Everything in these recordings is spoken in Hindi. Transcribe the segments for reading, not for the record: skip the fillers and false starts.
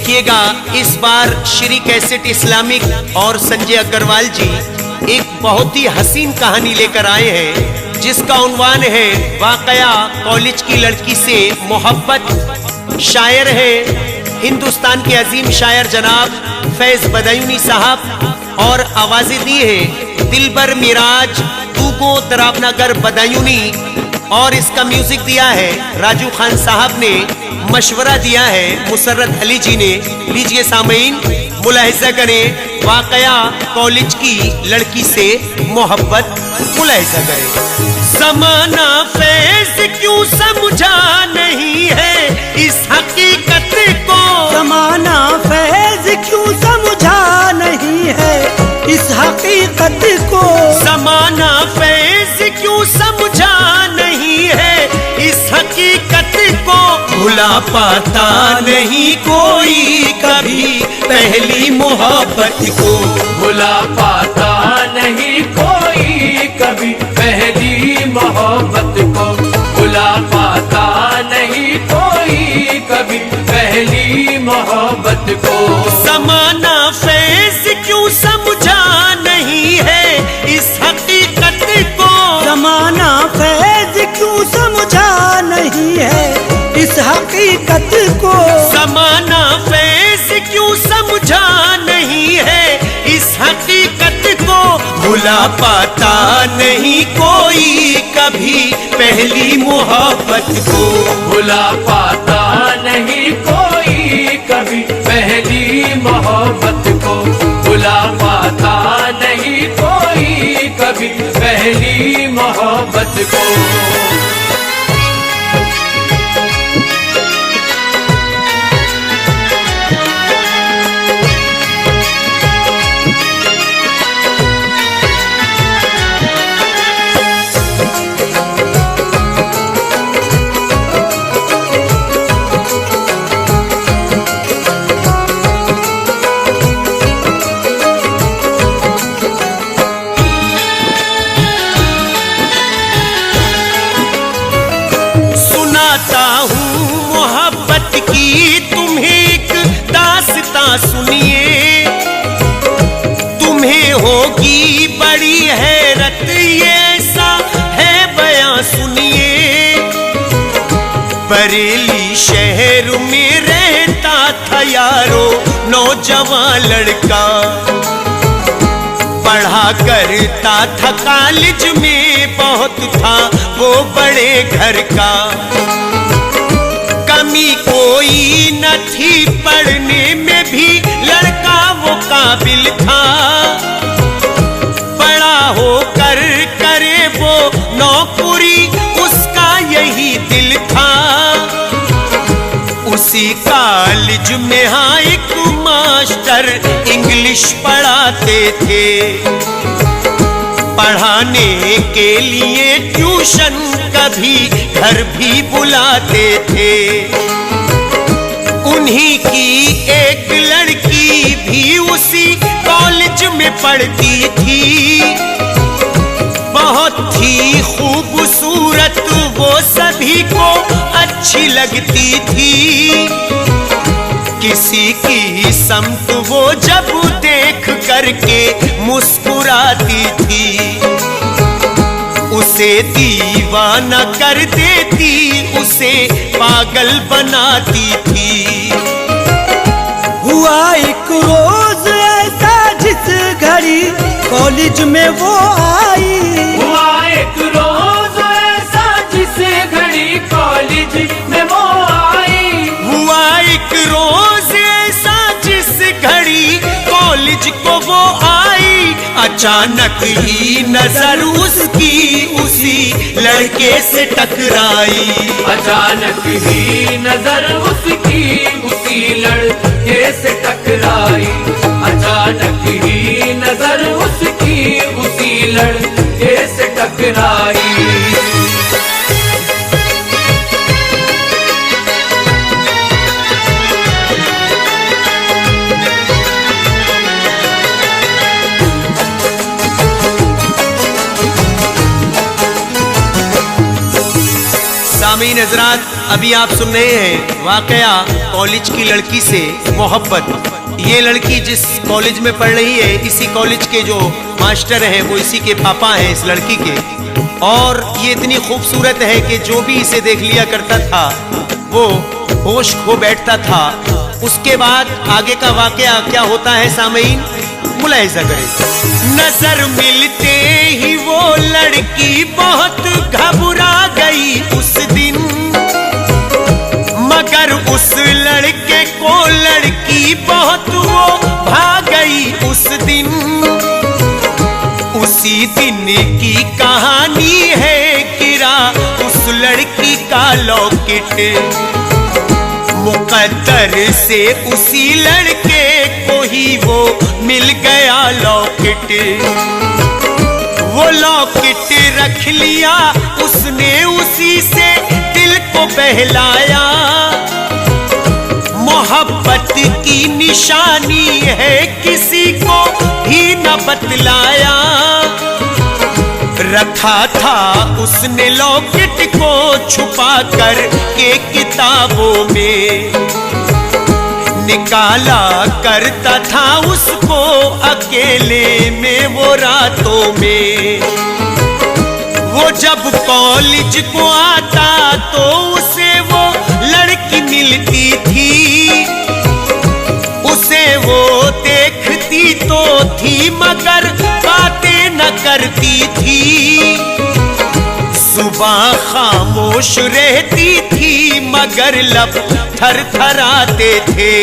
देखिएगा, इस बार श्री कैसेट इस्लामिक और संजय अग्रवाल जी एक बहुत ही हसीन कहानी लेकर आए हैं, जिसका उन्वान है वाकया कॉलेज की लड़की से मोहब्बत। शायर है हिंदुस्तान के अजीम शायर जनाब फैज बदायूनी साहब, और आवाजें दी है दिलबर मिराज तूगो तराबनगर बदायूनी, और इसका म्यूजिक दिया है राजू खान साहब ने, मशवरा दिया है मुसर्रत अली जी ने। लीजिए सामीन, मुलाहिजा करें वाकया कॉलेज की लड़की से मोहब्बत, मुलाहिजा करें। ज़माना फैज़ क्यों समझा नहीं है इस हकीकत को, ज़माना फैज़ क्यों समझा नहीं है इस हकीकत को, ज़माना फैज़ क्यों समझा नहीं है इस हकीकत को, भुला पाता नहीं कोई कभी पहली मोहब्बत को, भुला पाता नहीं कोई कभी पहली मोहब्बत को, भुला पाता नहीं कोई कभी पहली मोहब्बत को। ज़माना फैज़ क्यों समझा नहीं है इस हकीकत को, ज़माना फैज़ क्यों समझा नहीं है इस हकीकत को, ज़माना फैज़ क्यों समझा नहीं है इस हकीकत को, भुला पाता नहीं कोई कभी पहली मोहब्बत को, भुला पाता नहीं कोई कभी पहली मोहब्बत को, भुला पाता नहीं कोई कभी पहली मोहब्बत को। सुनिए, तुम्हें होगी बड़ी हैरत, ये ऐसा है बयां सुनिए। बरेली शहर में रहता था यारो नौजवान लड़का, पढ़ा करता था कॉलेज में, बहुत था वो बड़े घर का, कमी कोई न थी पढ़ने में भी, लड़का वो काबिल था, बड़ा होकर करे वो नौकरी, उसका यही दिल था। उसी कॉलेज में हाँ एक मास्टर इंग्लिश पढ़ाते थे, पढ़ाने के लिए ट्यूशन कभी घर भी बुलाते थे। उन्हीं की एक लड़की भी उसी कॉलेज में पढ़ती थी, बहुत ही खूबसूरत वो सभी को अच्छी लगती थी। किसी की समत वो जब देख करके मुस्कुराती थी, उसे दीवाना कर देती, उसे पागल बनाती थी। हुआ एक रोज ऐसा जिस घड़ी कॉलेज में वो आई, हुआ एक रोज ऐसा जिस घड़ी कॉलेज में वो आई, हुआ एक रोज ऐसा जिस घड़ी कॉलेज को वो आई, अचानक ही नजर उसकी उसी लड़के से टकराई, अचानक ही नजर उसकी उसी लड़के से टकराई, अचानक ही नजर उसकी उसी लड़के से टकराई। सामीन हजरात, अभी आप सुन रहे हैं वाकया कॉलेज की लड़की से मोहब्बत। ये लड़की जिस कॉलेज में पढ़ रही है, इसी कॉलेज के जो मास्टर हैं वो इसी के पापा हैं इस लड़की के। और ये इतनी खूबसूरत है कि जो भी इसे देख लिया करता था वो होश खो बैठता था। उसके बाद आगे का वाकया क्या होता है सामीन, मुलाहिजा करें। नजर मिलते ही वो लड़की बहुत घबरा गई उस दिन, मगर उस लड़के को लड़की बहुत वो भाग गई उस दिन। उसी दिन की कहानी है गिरा उस लड़की का लॉकेट, मुकद्दर से उसी लड़के को ही वो मिल गया लॉकेट। वो लॉकेट रख लिया उसने, उसी से दिल को बहलाया। मोहब्बत की निशानी है किसी को भी न बतलाया। रखा था उसने लॉकेट को छुपा कर के किताबों में, निकाला करता था उसको अकेले में वो रातों में। वो जब कॉलेज को आता तो उसे वो लड़की मिलती थी, उसे वो देखती तो थी मगर बातें न करती थी। सुबह खामोश रहती थी मगर लब थरथराते थे।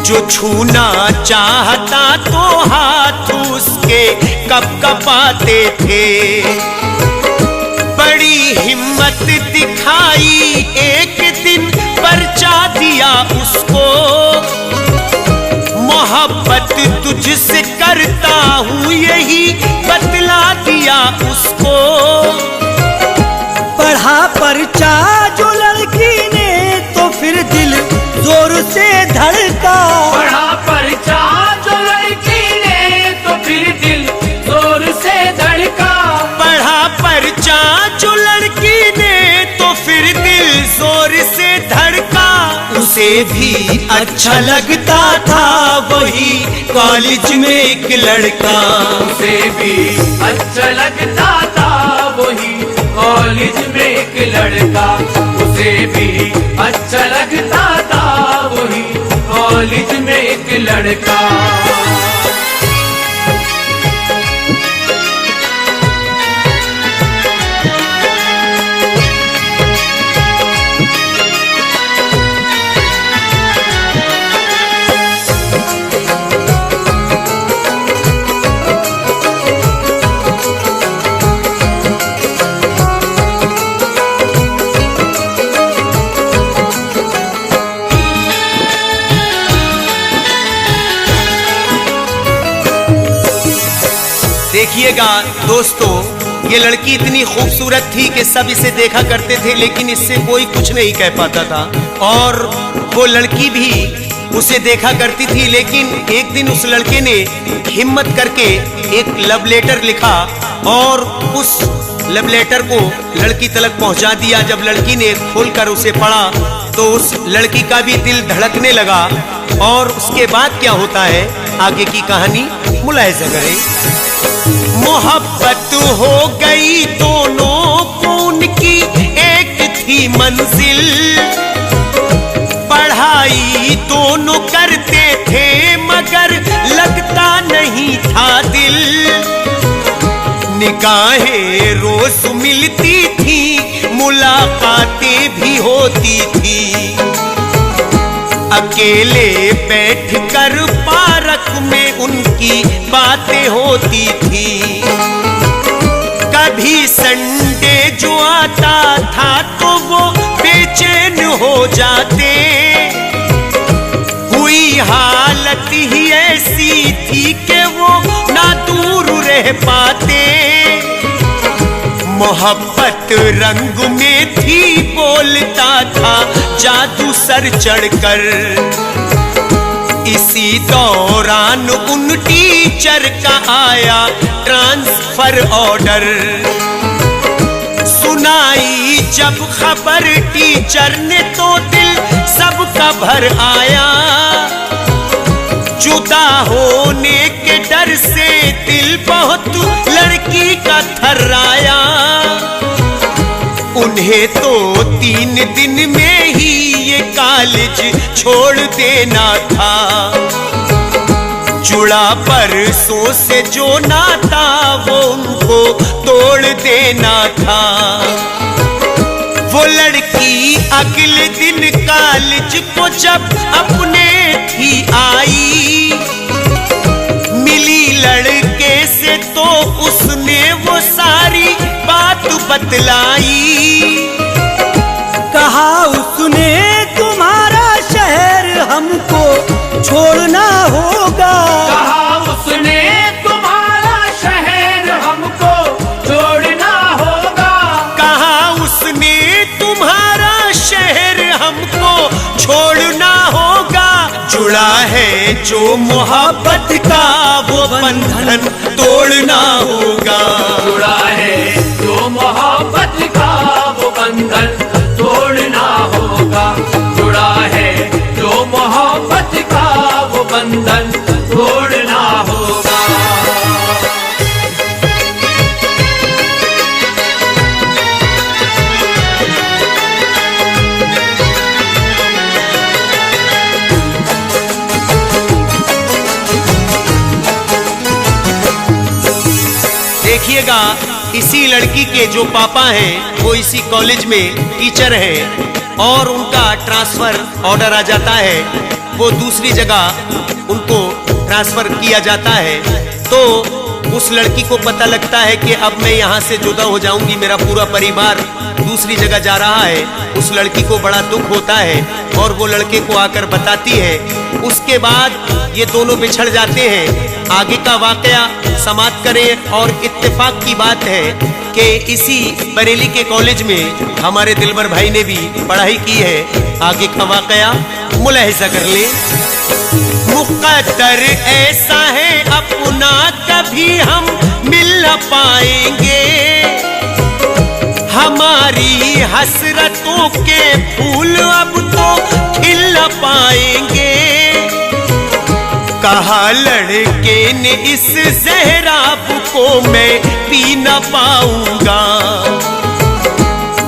जो छूना चाहता तो हाथ उसके कपकपाते थे। बड़ी हिम्मत दिखाई एक दिन पर्चा दिया उसको, मोहब्बत तुझसे करता हूँ यही बतला दिया उसको। पढ़ा पर्चा जो लड़की ने तो फिर दिल जोर से धड़का। पढ़ा पर्चा जो लड़की ने तो फिर दिल जोर से धड़का। पढ़ा पर्चा जो लड़की ने तो फिर दिल जोर से धड़का। उसे भी अच्छा लगता था वही कॉलेज में एक लड़का। उसे भी अच्छा लगता था वही कॉलेज में एक लड़का। उसे भी अच्छा लगता था वही कॉलेज में एक लड़का। देखिएगा दोस्तों, ये लड़की इतनी खूबसूरत थी कि सब इसे देखा करते थे लेकिन इससे कोई कुछ नहीं कह पाता था। और वो लड़की भी उसे देखा करती थी, लेकिन एक दिन उस लड़के ने हिम्मत करके एक लव लेटर लिखा और उस लव लेटर को लड़की तक पहुंचा दिया। जब लड़की ने खोलकर उसे पढ़ा तो उस लड़की का भी दिल धड़कने लगा। और उसके बाद क्या होता है आगे की कहानी मुलाहिजा करें। मोहब्बत हो गई दोनों को, उनकी एक थी मंजिल। पढ़ाई दोनों करते थे मगर लगता नहीं था दिल। निगाहें रोज मिलती थी, मुलाकातें भी होती थी। अकेले बैठकर पार्क में उनकी बातें होती थी। कभी संडे जो आता था तो वो बेचैन हो जाते। हुई हालत ही ऐसी थी कि वो ना दूर रह पाते। मोहब्बत रंग में थी, बोलता था जादू सर चढ़कर। इसी दौरान उन टीचर का आया ट्रांसफर ऑर्डर। सुनाई जब खबर टीचर ने तो दिल सबका भर आया। जुदा होने के डर से दिल बहुत लड़की का थर्राया। उन्हें तो 3 दिन में ही ये कॉलेज छोड़ देना था। जुड़ा परसों से जो नाता वो उनको तोड़ देना था। वो लड़की अगले दिन कॉलेज को जब अपने थी आई, मिली लड़के से तो उसने वो सारी बात बतलाई। कहा उसने तुम्हारा शहर हमको छोड़ना होगा। कहा उसने तुम्हारा शहर हमको छोड़ना होगा। कहा उसने तुम्हारा शहर हमको छोड़ना होगा। जुड़ा है जो मोहब्बत का वो बंधन तोड़ना होगा। जुड़ा है जो मोहब्बत का वो बंधन तोड़ना होगा। जुड़ा है जो मोहब्बत का वो बंधन तोड़ना होगा। देखिएगा, इसी लड़की के जो पापा हैं वो इसी कॉलेज में टीचर हैं और उनका ट्रांसफर ऑर्डर आ जाता है। वो दूसरी जगह उनको ट्रांसफर किया जाता है। तो उस लड़की को पता लगता है कि अब मैं यहाँ से जुदा हो जाऊंगी, मेरा पूरा परिवार दूसरी जगह जा रहा है। उस लड़की को बड़ा दुख होता है और वो लड़के को आकर बताती है। उसके बाद ये दोनों बिछड़ जाते हैं। आगे का वाकया समाप्त करें और इत्तेफाक की बात है कि इसी बरेली के कॉलेज में हमारे दिलबर भाई ने भी पढ़ाई की है। आगे का वाकया मुलाहिजा कर ले। मुक़द्दर ऐसा है अपना कभी हम मिल न पाएंगे। हमारी हसरतों के फूल अब तो खिल न पाएंगे। कहा लड़के ने इस ज़हराब को मैं पी न पाऊंगा।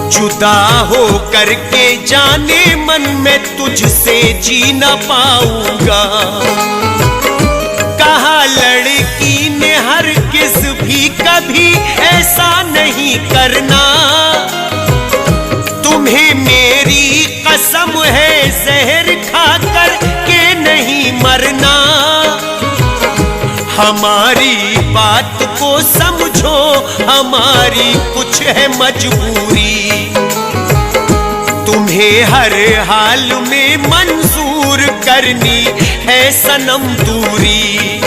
जुदा हो करके जाने मन में तुझसे जी न पाऊंगा। कहा लड़की ने हरगिज़ भी कभी ऐसा नहीं करना। तुम्हें मेरी कसम है जहर खाकर के नहीं मरना। हमारी बात को समझो, हमारी कुछ है मजबूरी। तुम्हें हर हाल में मंजूर करनी है सनम दूरी।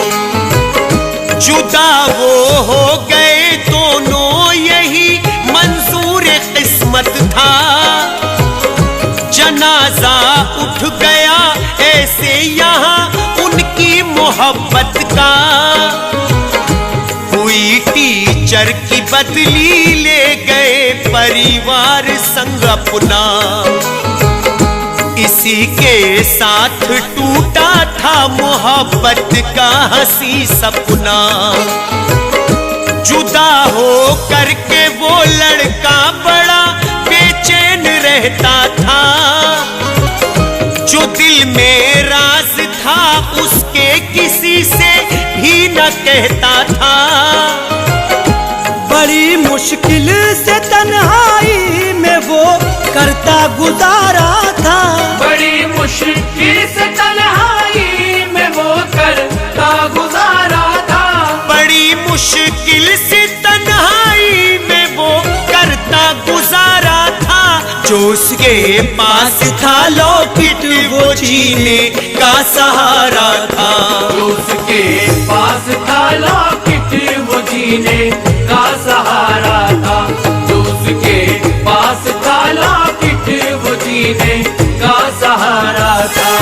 जुदा वो हो गए दोनों यही मंजूर किस्मत था। जनाजा उठ गया ऐसे यहाँ उनकी मोहब्बत का। हुई टीचर की बदली ले गए परिवार संग अपना। इसी के साथ टूटा था मोहब्बत का हंसी सपना। जुदा हो करके वो लड़का बड़ा बेचैन रहता था। जो दिल में राज था उसके किसी से भी न कहता था। बड़ी मुश्किल से तन्हाई में वो करता गुजारा था। बड़ी मुश्किल से तन्हाई में वो करता गुजारा था। बड़ी मुश्किल से तन्हाई में वो करता गुजारा था। जो उसके पास था लॉकेट वो जीने का सहारा था। जो उसके पास था लॉकेट वो जीने का सहारा था। जो उसके पास था लॉकेट वो जीने का सहारा था।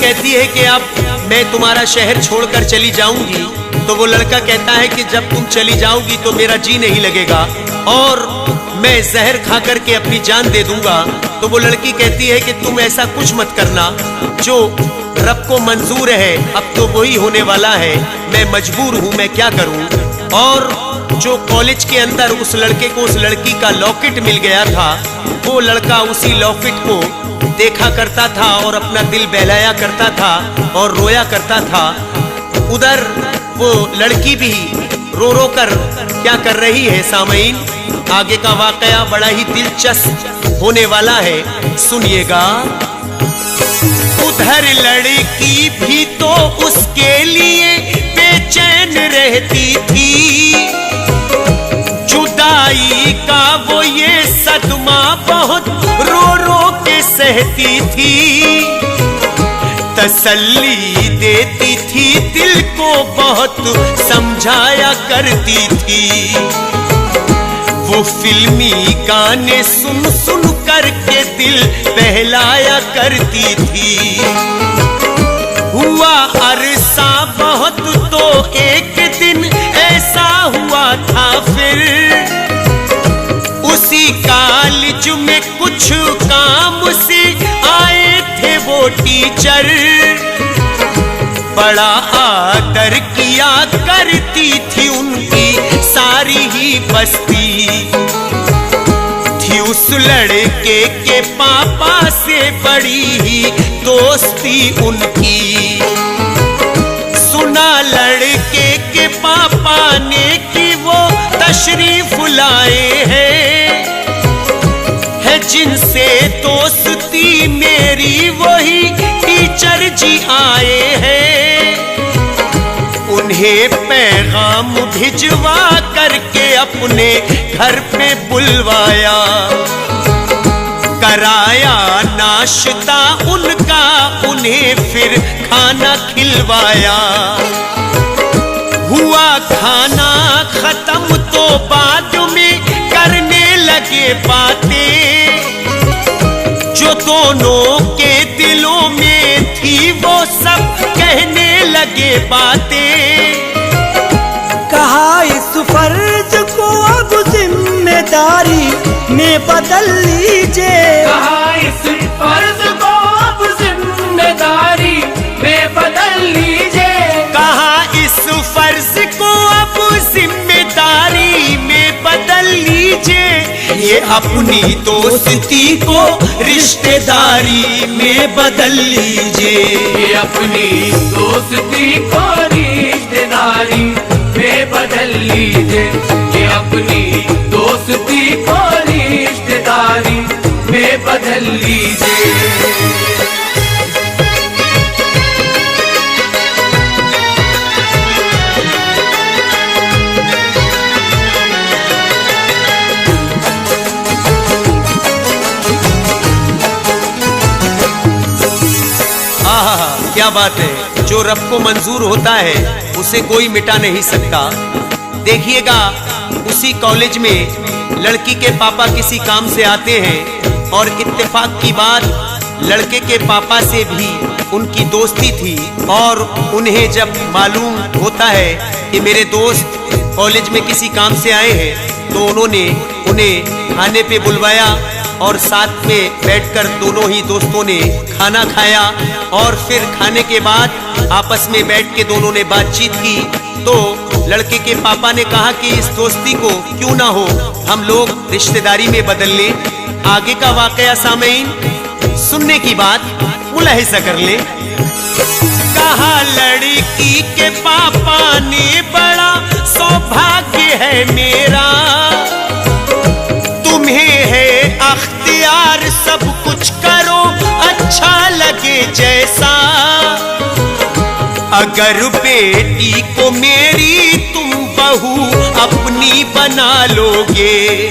कहती है कि अब मैं तुम्हारा शहर छोड़कर चली जाऊंगी, तो वो लड़का कहता है कि जब तुम चली जाओगी तो मेरा जी नहीं लगेगा और मैं जहर खा करके अपनी जान दे दूंगा। तो वो लड़की कहती है कि तुम ऐसा कुछ मत करना, जो रब को मंजूर है अब तो वही होने वाला है, मैं मजबूर हूँ, मैं क्या करूँ। और जो कॉलेज के अंदर उस लड़के को उस लड़की का लॉकेट मिल गया था, वो लड़का उसी लॉकेट को देखा करता था और अपना दिल बहलाया करता था और रोया करता था। उधर वो लड़की भी रो रो कर क्या कर रही है सामईन, आगे का वाकया बड़ा ही दिलचस्प होने वाला है, सुनिएगा। उधर लड़की भी तो उसके लिए बेचैन रहती थी, जुदाई का वो ये सदमा बहुत रो रो के सहती थी। तसल्ली देती थी दिल को बहुत समझाया करती थी, वो फिल्मी गाने सुन सुन करके दिल बहलाया करती थी। हुआ अरसा बहुत तो एक दिन ऐसा हुआ था फिर, उसी कॉलेज में कुछ काम से आए थे वो टीचर, बड़ा आदर किया करती थी उनकी सारी ही बस्ती। थी उस लड़के के पापा से बड़ी ही दोस्ती उनकी। सुना लड़के के पापा ने कि वो तशरीफ लाए हैं, है जिनसे दोस्ती मेरी वही टीचर जी आए हैं। उन्हें पैगाम भिजवा करके अपने घर पे बुलवाया, कराया नाश्ता उनका, उन्हें फिर खाना खिलवाया। हुआ खाना खत्म तो बाद में करने लगे बातें, जो दोनों के दिलों में थी वो सब कहने लगे बातें। कहा इस फर्ज को अब जिम्मेदारी में बदल लीजिए, कहा इस फर्ज को अब जिम्मेदारी में बदल लीजिए, कहा इस फर्ज को अब जिम्मेदारी में बदल लीजिए, ये अपनी दोस्ती को रिश्तेदारी में बदल लीजिए, ये अपनी दोस्ती को रिश्तेदारी में बदल लीजिए, ये अपनी दोस्ती को रिश्तेदारी में बदल लीजिए। क्या बात है, जो रब को मंजूर होता है उसे कोई मिटा नहीं सकता। देखिएगा, उसी कॉलेज में लड़की के पापा किसी काम से आते हैं और इत्तेफाक की बात लड़के के पापा से भी उनकी दोस्ती थी, और उन्हें जब मालूम होता है कि मेरे दोस्त कॉलेज में किसी काम से आए हैं, तो उन्होंने उन्हें खाने पे बुलवाया और साथ में बैठकर दोनों ही दोस्तों ने खाना खाया। और फिर खाने के बाद आपस में बैठ के दोनों ने बातचीत की। तो लड़के के पापा ने कहा कि इस दोस्ती को क्यों ना हो हम लोग रिश्तेदारी में बदल लें। आगे का वाकया सामईन सुनने की बात मुलाहिजा कर ले। कहा लड़की के पापा ने बड़ा सौभाग्य है मेरा, तुम्हें है अख्तियार सब कुछ करो अच्छा लगे जैसा। अगर बेटी को मेरी तुम बहू अपनी बना लोगे,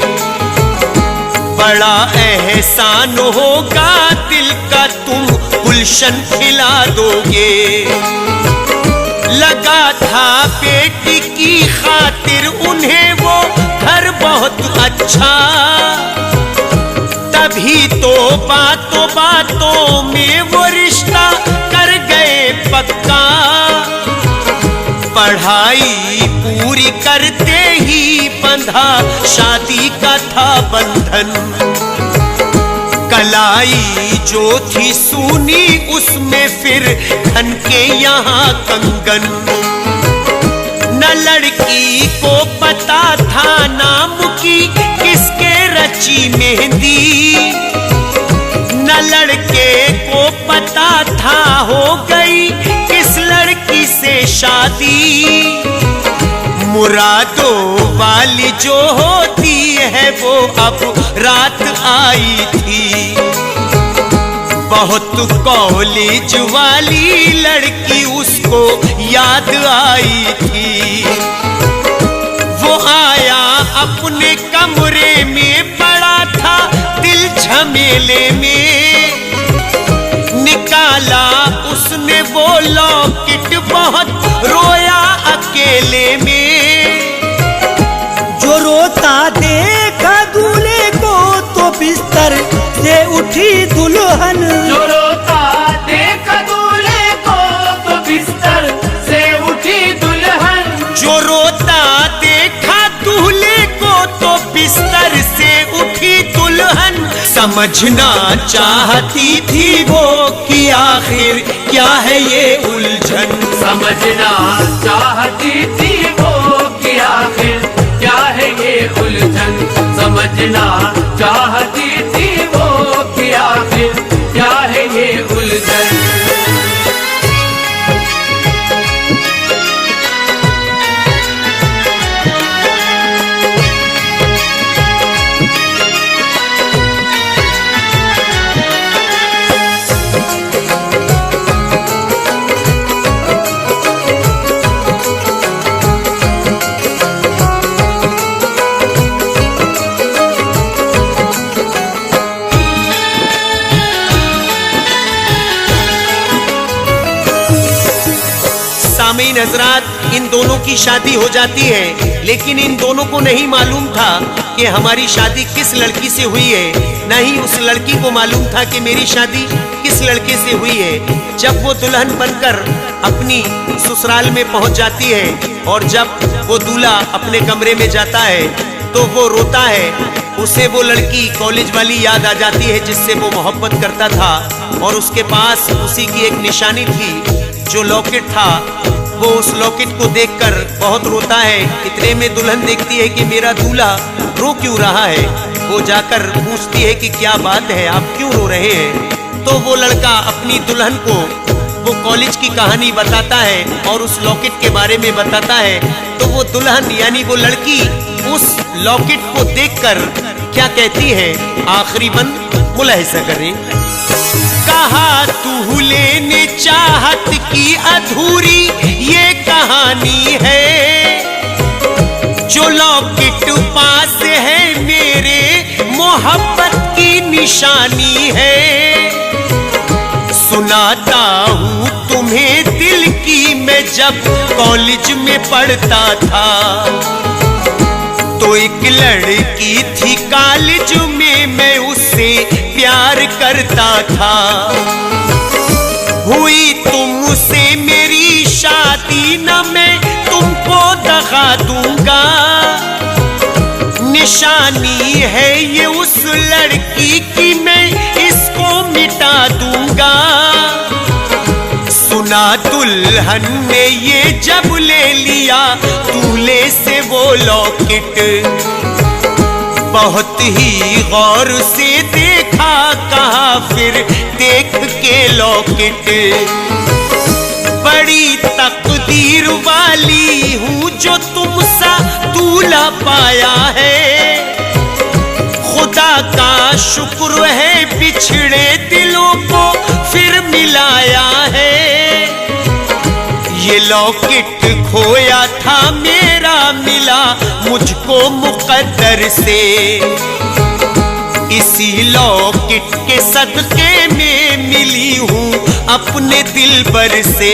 बड़ा एहसान होगा दिल का तुम गुलशन खिला दोगे। लगा था बेटी की खातिर उन्हें वो घर बहुत अच्छा, तभी तो बातों बातों में वो रिश्ता कर पक्का, पढ़ाई पूरी करते ही बंधा शादी का था बंधन। कलाई जो थी सूनी उसमें फिर धन के यहाँ कंगन। न लड़की को पता था नाम की किसके रची मेहंदी, न लड़के को पता था हो गई किस लड़की से शादी। मुरादों वाली जो होती है वो अब रात आई थी। बहुत कॉलेज वाली लड़की उसको याद आई थी। वो आया अपने कमरे में पड़ा था दिल झमेले में। निकाला उसने वो लॉकेट बहुत रोया अकेले में। जो रोता देखा दूल्हे को तो बिस्तर से उठी दुल्हन। जो रोता देखा दूल्हे को तो बिस्तर से उठी दुल्हन। जो रोता देखा दूल्हे को तो बिस्तर से उठी दुल्हन। समझना चाहती थी वो कि आखिर क्या है ये उलझन। समझना चाहती थी वो कि आखिर क्या है ये उलझन। समझना चाहती थी वो कि आखिर क्या है ये उलझन। सामीन हजरात, इन दोनों की शादी हो जाती है, लेकिन इन दोनों को नहीं मालूम था कि हमारी शादी किस लड़की से हुई है। न ही उस लड़की को मालूम था कि मेरी शादी किस लड़के से हुई है। जब वो दुल्हन बनकर अपनी ससुराल में पहुंच जाती है और जब वो दूल्हा अपने कमरे में जाता है तो वो रोता है। उसे वो लड़की कॉलेज वाली याद आ जाती है जिससे वो मोहब्बत करता था और उसके पास उसी की एक निशानी थी, जो लॉकेट था। वो उस लॉकेट को देखकर बहुत रोता है। इतने में दुल्हन देखती है कि मेरा दूल्हा रो क्यों रहा है। वो जाकर पूछती है कि क्या बात है, आप क्यों रो रहे हैं। तो वो लड़का अपनी दुल्हन को वो कॉलेज की कहानी बताता है और उस लॉकेट के बारे में बताता है। तो वो दुल्हन यानी वो लड़की उस लॉकेट को देखकर क्या कहती है, आखिरी बंद मुलाहिजा करें। कहा तू लेने चाहत की अधूरी ये कहानी है। जो लॉकेट पास है मेरे मोहब्बत की निशानी है। सुनाता हूँ तुम्हें दिल की मैं जब कॉलेज में पढ़ता था। तो एक लड़की थी कॉलेज में मैं उससे प्यार करता था। हुई तुमसे मेरी शादी न मैं तुमको दगा दूंगा। निशानी है ये उस लड़की की मैं इसको मिटा दूंगा। सुना दुल्हन ने ये जब ले लिया दूल्हे से वो लॉकेट। बहुत ही गौर से देखा, कहा फिर देख के लॉकेट। बड़ी तकदीर वाली हूँ जो तुमसा दूल्हा पाया है। खुदा का शुक्र है बिछड़े दिलों को फिर मिलाया है। ये लॉकेट खोया था मेरा मिला मुझको मुकद्दर से। इसी लॉकेट के सदके में मिली हूँ अपने दिलबर से।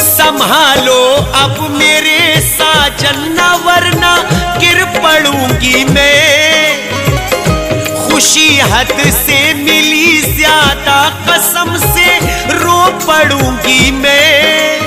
संभालो अब मेरे साजन वरना गिर पड़ूंगी मैं। खुशी हद से मिली ज्यादा कसम से रो पढ़ूंगी मैं।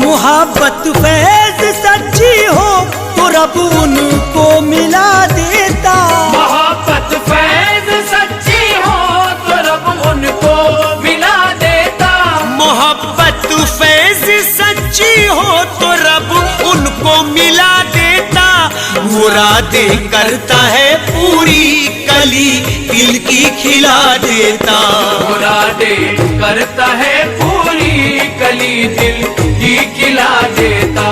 मोहब्बत फैज सच्ची हो तो रब उनको मिला देता। मोहब्बत फैज सच्ची हो तो रब उनको मिला देता। मोहब्बत फैज सच्ची हो तो रब उनको मिला देता। मुरादें करता है पूरी कली दिल की खिला देता। मुरादें करता है पूरी कली दिल की खिला देता।